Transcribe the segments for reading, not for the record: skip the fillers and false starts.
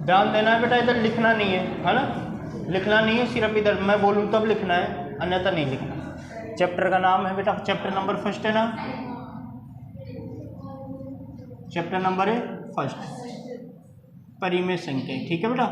ध्यान देना है बेटा, इधर लिखना नहीं है ना, लिखना नहीं है, सिर्फ इधर मैं बोलूँ तब लिखना है, अन्यथा नहीं लिखना। चैप्टर का नाम है बेटा, चैप्टर नंबर फर्स्ट है ना, चैप्टर नंबर है फर्स्ट, परिमेय संख्या। ठीक है बेटा,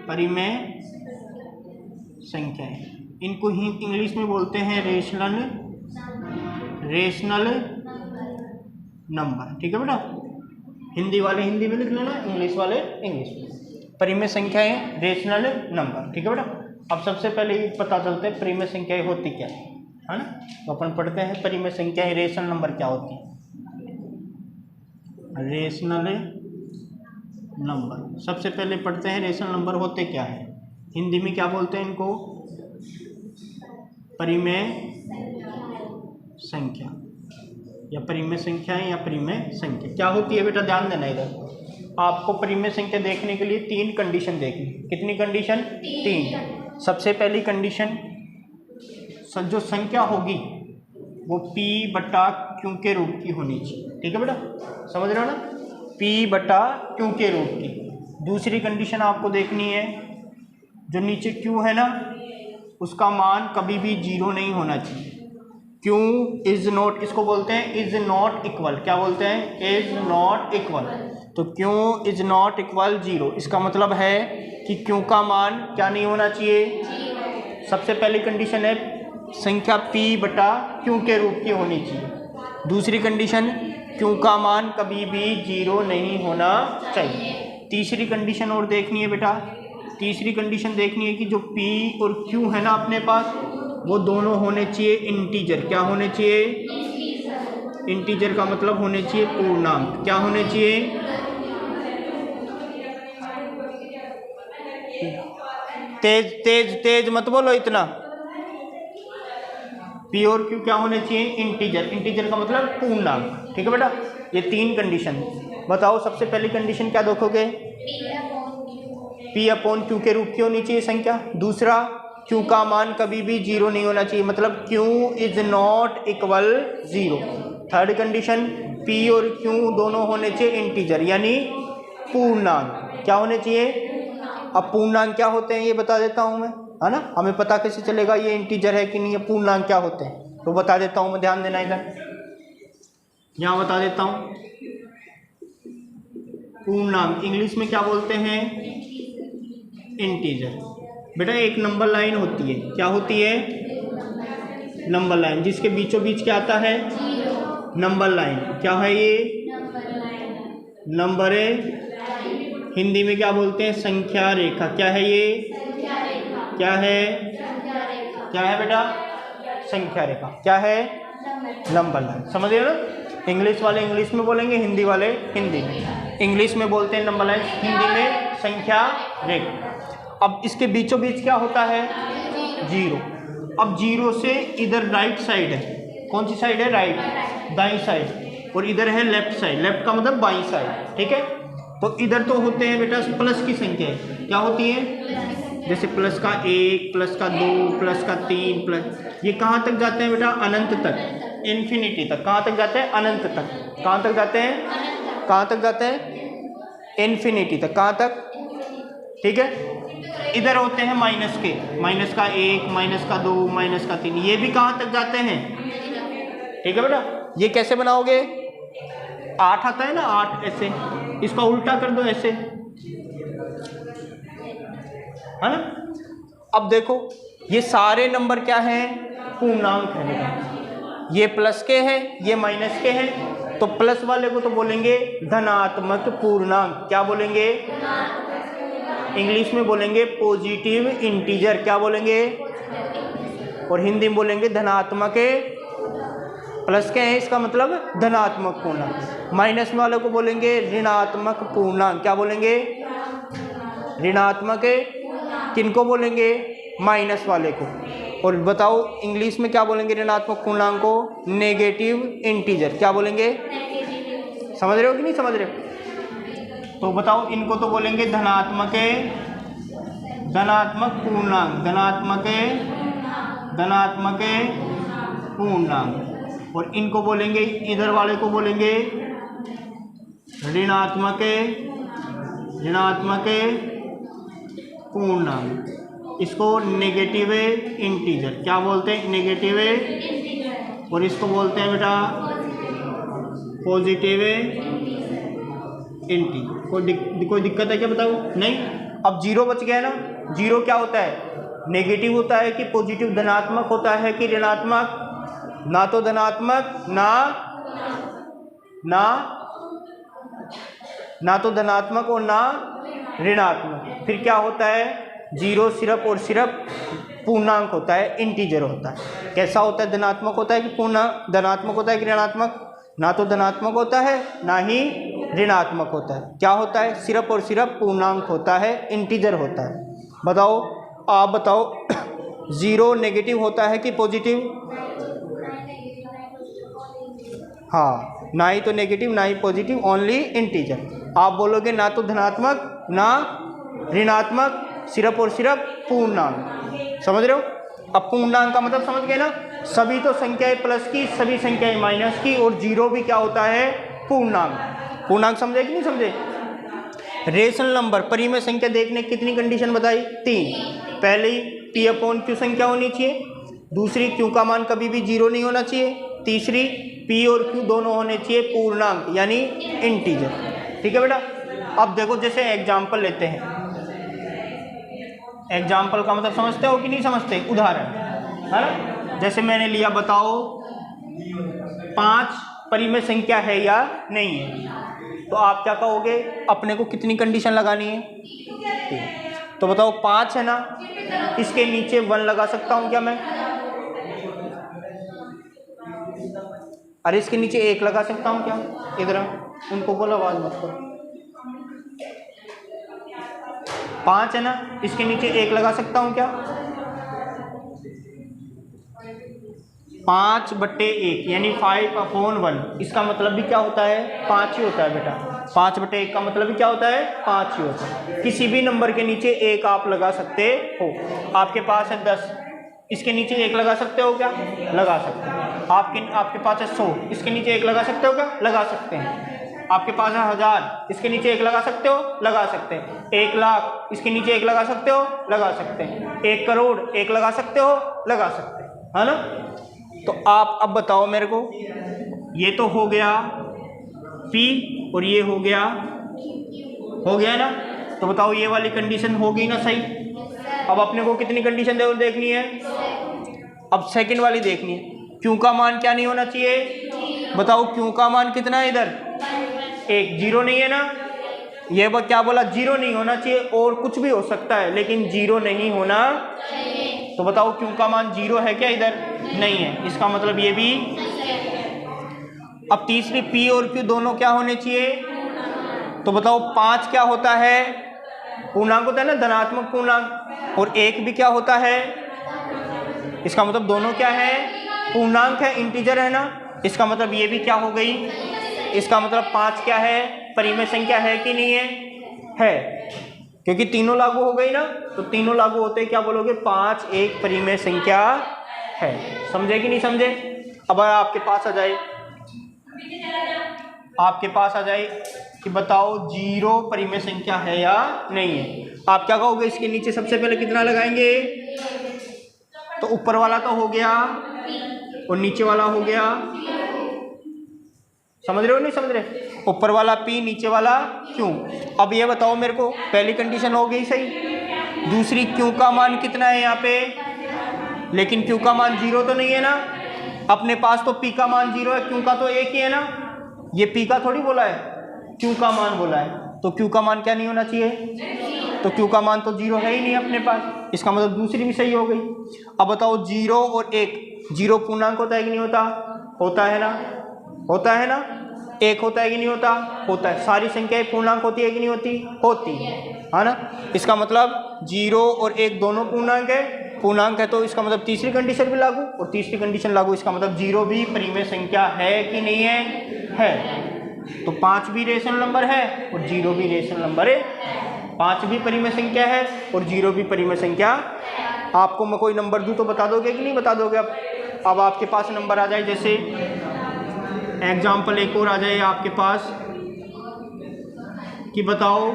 परिमेय संख्याएं, इनको ही इंग्लिश में बोलते हैं रेशनल नंबर। ठीक है बेटा, हिंदी वाले हिंदी में लिख लेना, इंग्लिश वाले इंग्लिश में। परिमेय संख्याएं रेशनल नंबर। ठीक है बेटा, अब सबसे पहले पता चलता है परिमेय संख्याएं होती क्या है ना। तो अपन पढ़ते हैं परिमेय संख्याएं रेशनल नंबर क्या होती है। रेशनल नंबर सबसे पहले पढ़ते हैं, रेशनल नंबर होते क्या है, हिंदी में क्या बोलते हैं इनको, परिमेय संख्या या परिमेय संख्याएं या परिमेय संख्या क्या होती है बेटा। ध्यान देना, इधर आपको परिमेय संख्या देखने के लिए 3 कंडीशन देखनी। कितनी कंडीशन? 3। सबसे पहली कंडीशन, जो संख्या होगी वो P बटा Q के रूप की होनी चाहिए। ठीक है बेटा, समझ रहे हो ना, P बटा Q के रूप की। दूसरी कंडीशन आपको देखनी है, जो नीचे Q है ना, उसका मान कभी भी 0 नहीं होना चाहिए। Q इज नॉट, इसको बोलते हैं इज नॉट इक्वल। क्या बोलते हैं? Is not equal. तो Q इज नॉट इक्वल 0, इसका मतलब है कि Q का मान क्या नहीं होना चाहिए। सबसे पहली कंडीशन है संख्या P बटा Q के रूप की होनी चाहिए। दूसरी कंडीशन, Q का मान कभी भी 0 नहीं होना चाहिए। तीसरी कंडीशन और देखनी है बेटा, तीसरी कंडीशन देखनी है कि जो P और Q है ना अपने पास, वो दोनों होने चाहिए इंटीजर। क्या होने चाहिए? इंटीजर का मतलब होने चाहिए पूर्णांक। क्या होने चाहिए? तेज तेज तेज मत बोलो इतना। P और Q क्या होने चाहिए? इंटीजर। इंटीजर का मतलब पूर्णांक। ठीक है बेटा, ये 3 कंडीशन। बताओ सबसे पहली कंडीशन क्या देखोगे? P अपॉन Q के रूप की होनी चाहिए संख्या। दूसरा, Q का मान कभी भी 0 नहीं होना चाहिए, मतलब Q is not equal 0। Third condition, P और Q दोनों होने चाहिए इंटीजर यानी पूर्णांक। क्या होने चाहिए? अब पूर्णांक क्या होते हैं ये बता देता हूँ मैं, है ना। हमें पता कैसे चलेगा ये इंटीजर है कि नहीं है, पूर्णांक क्या होते हैं तो बता देता हूँ मैं, ध्यान देना इधर, यहाँ बता देता हूँ। पूर्णांक इंग्लिश में क्या बोलते हैं? इंटीजर। बेटा एक नंबर लाइन होती है, क्या होती है? नंबर लाइन, जिसके बीचों बीच क्या आता है? Number line. क्या है ये? नंबर है। हिंदी में क्या बोलते हैं? संख्या रेखा। क्या है ये? क्या है? क्या है बेटा? संख्या रेखा। क्या है? Number line. समझ रहे हो ना। इंग्लिश वाले इंग्लिश में बोलेंगे, हिंदी वाले हिंदी में। इंग्लिश में बोलते हैं नंबर लाइन, हिंदी में संख्या रेखा। अब इसके बीचों बीच क्या होता है? 0। अब 0 से इधर राइट साइड है, कौन सी साइड है? राइट, दाईं साइड, और इधर है लेफ्ट साइड। लेफ्ट का मतलब बाईं साइड। ठीक है, तो इधर तो होते हैं बेटा प्लस की संख्या। क्या होती है? जैसे प्लस का 1, प्लस का 2, प्लस का 3, प्लस, ये कहाँ तक जाते हैं बेटा? अनंत तक, इन्फिनिटी तक। कहाँ तक जाते हैं? अनंत तक। कहाँ तक जाते हैं? कहाँ तक जाते हैं? इन्फिनिटी तक। कहाँ तक? ठीक है, इधर होते हैं माइनस के, माइनस का 1, माइनस का 2, माइनस का 3, ये भी कहाँ तक जाते हैं? ठीक है बेटा, ये कैसे बनाओगे? 8 आता है ना, 8 ऐसे, इसका उल्टा कर दो ऐसे, है ना। अब देखो ये सारे नंबर क्या हैं? पूर्णांक है बेटा। ये प्लस के हैं, ये माइनस के हैं, तो प्लस वाले को तो बोलेंगे धनात्मक पूर्णांक। क्या बोलेंगे? इंग्लिश में बोलेंगे पॉजिटिव इंटीजर। क्या बोलेंगे? और हिंदी में बोलेंगे धनात्मक। प्लस के हैं इसका मतलब धनात्मक पूर्णांक। माइनस वाले को बोलेंगे ऋणात्मक पूर्णांक। क्या बोलेंगे? ऋणात्मक। किनको बोलेंगे? माइनस वाले को। और बताओ इंग्लिश में क्या बोलेंगे ऋणात्मक पूर्णांक को? Negative integer. क्या बोलेंगे? समझ रहे हो कि नहीं समझ रहे हो? तो बताओ, इनको तो बोलेंगे धनात्मक पूर्णांक, धनात्मक पूर्णांक। और इनको बोलेंगे, इधर वाले को बोलेंगे ऋणात्मक पूर्णांक, इसको नेगेटिव इंटीजर क्या बोलते हैं? नेगेटिव। और इसको बोलते हैं बेटा पॉजिटिव इंटीजर। कोई दिक्कत है क्या बताओ? नहीं। अब जीरो बच गया ना। जीरो क्या होता है? नेगेटिव होता है कि पॉजिटिव? धनात्मक होता है कि ऋणात्मक? ना तो धनात्मक ना तो धनात्मक और ना ऋणात्मक। फिर क्या होता है? जीरो सिर्फ और सिर्फ पूर्णांक होता है, इंटीजर होता है। कैसा होता है? धनात्मक होता है कि पूर्णांक? धनात्मक होता है कि ऋणात्मक? ना तो धनात्मक होता है ना ही ऋणात्मक होता है। क्या होता है? सिर्फ और सिर्फ पूर्णांक होता है, इंटीजर होता है। बताओ, आप बताओ जीरो नेगेटिव होता है कि पॉजिटिव? हाँ, ना ही तो नेगेटिव ना ही पॉजिटिव, ओनली इंटीजर। आप बोलोगे ना तो धनात्मक ना ऋणात्मक, सिर्फ और सिर्फ पूर्णांक। समझ रहे हो? अब पूर्णांक का मतलब समझ गए ना? सभी तो संख्याएं प्लस की, सभी संख्याएं माइनस की, और जीरो भी क्या होता है? पूर्णांक। पूर्णांक समझे कि नहीं समझे? रेशनल नंबर परिमेय संख्या देखने कितनी कंडीशन बताई? 3। पहली पी अपॉन क्यू संख्या होनी चाहिए, दूसरी क्यू का मान कभी भी जीरो नहीं होना चाहिए, तीसरी पी और क्यू दोनों होने चाहिए पूर्णांक यानी इंटीजर। ठीक है बेटा? अब देखो, जैसे एग्जाम्पल लेते हैं। एग्जाम्पल का मतलब समझते हो कि नहीं समझते? उदाहरण है ना। जैसे मैंने लिया, बताओ 5 परिमेय संख्या है या नहीं है। तो आप क्या कहोगे? अपने को कितनी कंडीशन लगानी है? तो बताओ 5 है ना, इसके नीचे 1 लगा सकता हूं क्या मैं? अरे इसके नीचे 1 लगा सकता हूं क्या? इधर उनको बोलो आवाज मत करो। 5 है ना, इसके नीचे 1 लगा सकता हूं क्या? 5/1 यानी 5/1। इसका मतलब भी क्या होता है? 5 ही होता है बेटा। 5/1 का मतलब भी क्या होता है? 5 ही होता है। किसी भी नंबर के नीचे 1 आप लगा सकते हो। आपके पास है 10, इसके नीचे 1 लगा सकते हो क्या? लगा सकते हैं। आपके पास है 100, इसके नीचे 1 लगा सकते हो क्या? लगा सकते हैं। आपके पास है 1000, इसके नीचे 1 लगा सकते हो? लगा सकते हैं। 1 लाख, इसके नीचे 1 लगा सकते हो? लगा सकते हैं। 1 करोड़, 1 लगा सकते हो? लगा सकते हैं, है ना? तो आप अब बताओ मेरे को, ये तो हो गया P और ये हो गया ना। तो बताओ ये वाली कंडीशन हो गई ना सही? अब अपने को कितनी कंडीशन देखनी है? अब सेकंड वाली देखनी है। क्यू का मान क्या नहीं होना चाहिए? बताओ क्यू का मान कितना है इधर? 1। जीरो नहीं है ना? ये क्या बोला? जीरो नहीं होना चाहिए, और कुछ भी हो सकता है लेकिन जीरो नहीं होना। तो बताओ क्यू का मान जीरो है क्या इधर? नहीं है। इसका मतलब ये भी। अब तीसरी पी और क्यू दोनों क्या होने चाहिए? तो बताओ 5 क्या होता है? पूर्णांक होता है ना, धनात्मक पूर्णांक। और 1 भी क्या होता है? इसका मतलब दोनों क्या है? पूर्णांक है, इंटीजर है ना। इसका मतलब ये भी क्या हो गई? इसका मतलब 5 क्या है? परिमेय संख्या है कि नहीं है? है, क्योंकि तीनों लागू हो गई ना। तो तीनों लागू होते हैं, क्या बोलोगे? 5 एक परिमेय संख्या है। समझे कि नहीं समझे? अब आपके पास आ जाए कि बताओ 0 परिमेय संख्या है या नहीं है। आप क्या कहोगे? इसके नीचे सबसे पहले कितना लगाएंगे? तो ऊपर वाला तो हो गया और नीचे वाला हो गया। समझ रहे हो नहीं समझ रहे? ऊपर वाला P, नीचे वाला Q। अब ये बताओ मेरे को, पहली कंडीशन हो गई सही। दूसरी Q का मान कितना है यहाँ पे? लेकिन Q का मान 0 तो नहीं है ना। अपने पास तो P का मान 0 है, Q का तो 1 ही है ना। ये P का थोड़ी बोला है, Q का मान बोला है। तो Q का मान क्या नहीं होना चाहिए? तो Q का मान तो 0 है ही नहीं अपने पास। इसका मतलब दूसरी भी सही हो गई। अब बताओ 0 और 1, 0 पूर्णांक होता है कि नहीं होता? होता है ना। होता है ना। 1 होता है कि नहीं होता? होता है। सारी संख्याएं पूर्णांक होती है कि नहीं होती? होती है ना। इसका मतलब 0 और 1 दोनों पूर्णांक है, तो इसका मतलब तीसरी कंडीशन भी लागू, और तीसरी कंडीशन लागू, इसका मतलब 0 भी परिमेय संख्या है कि नहीं है? है। तो 5 भी रेशनल नंबर है और 0 भी रेशनल नंबर है। 5 भी परिमेय संख्या है और 0 भी परिमेय संख्या। आपको मैं कोई नंबर दूं तो बता दोगे कि नहीं बता दोगे? अब आपके पास नंबर आ जाए, जैसे एग्जाम्पल एक और आ जाए आपके पास कि बताओ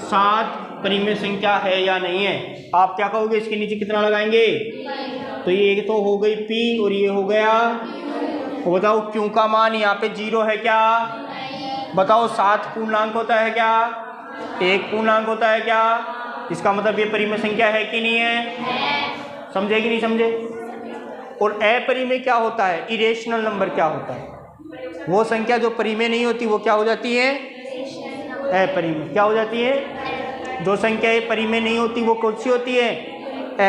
7 परिमेय संख्या है या नहीं है। आप क्या कहोगे, इसके नीचे कितना लगाएंगे? तो ये तो हो गई P और ये हो गया, तो बताओ Q का मान यहाँ पे 0 है क्या? बताओ 7 पूर्णांक होता है क्या? 1 पूर्णांक होता है क्या? इसका मतलब ये परिमेय संख्या है कि नहीं है? समझे कि नहीं समझे? और अपरिमेय क्या होता है? इरेशनल नंबर क्या होता है? वो संख्या जो परिमेय नहीं होती वो क्या हो जाती है? अपरिमेय। क्या हो जाती है? जो संख्या परिमेय नहीं होती वो कौन सी होती है?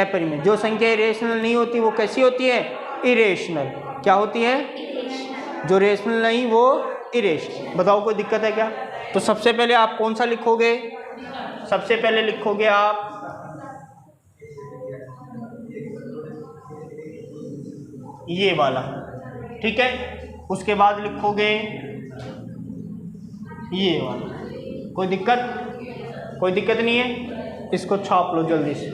अपरिमेय। जो संख्या इरेशनल नहीं होती वो कैसी होती है? इरेशनल। क्या होती है? जो रेशनल नहीं वो इरेशनल। बताओ कोई दिक्कत है क्या? तो सबसे पहले आप कौन सा लिखोगे? सबसे पहले लिखोगे आप ये वाला, ठीक है। उसके बाद लिखोगे ये वाला। कोई दिक्कत नहीं है? इसको छाप लो जल्दी से।